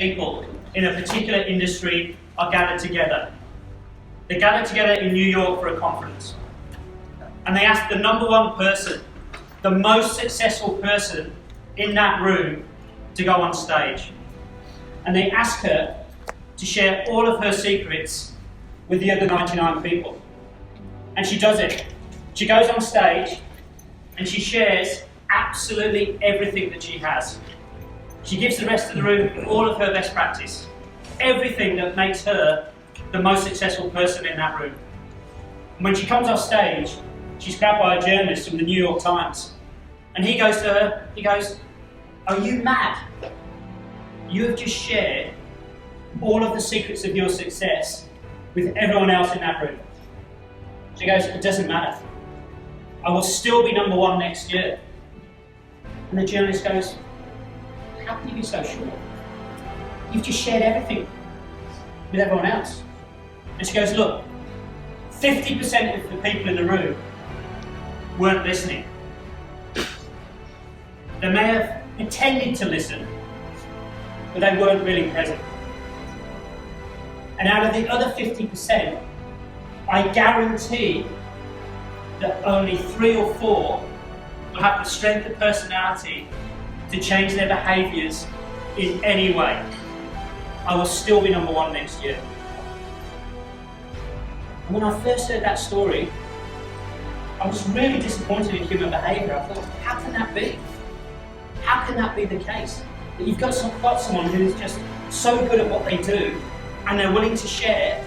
people in a particular industry are gathered together. They're gathered together in New York for a conference. And they ask the number one person, the most successful person in that room, to go on stage. And they ask her to share all of her secrets with the other 99 people. And she does it. She goes on stage and she shares absolutely everything that she has. She gives the rest of the room all of her best practice. Everything that makes her the most successful person in that room. And when she comes off stage, she's grabbed by a journalist from the New York Times. And he goes to her, he goes, "Are you mad? You have just shared all of the secrets of your success with everyone else in that room." She goes, "It doesn't matter. I will still be number one next year." And the journalist goes, "How can you be so sure? You've just shared everything with everyone else." And she goes, "Look, 50% of the people in the room weren't listening. They may have pretended to listen, but they weren't really present. And out of the other 50%, I guarantee that only 3 or 4 will have the strength of personality to change their behaviours in any way. I will still be number one next year." And when I first heard that story, I was really disappointed in human behaviour. I thought, how can that be? How can that be the case? That you've got someone who is just so good at what they do, and they're willing to share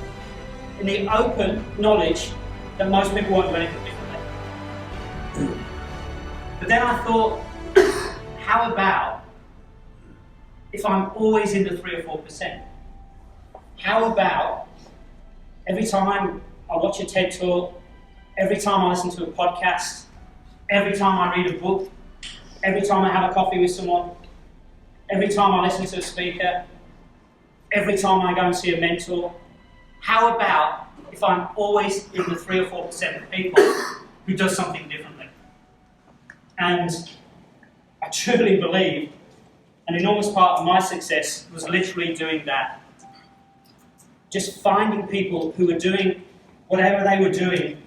in the open knowledge that most people won't do anything differently. But then I thought, how about if I'm always in the 3 or 4%? How about every time I watch a TED Talk, every time I listen to a podcast, every time I read a book, every time I have a coffee with someone, every time I listen to a speaker, every time I go and see a mentor, how about if I'm always in the 3 or 4% of people who does something differently? And I truly believe an enormous part of my success was literally doing that. Just finding people who were doing whatever they were doing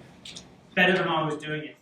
better than I was doing it.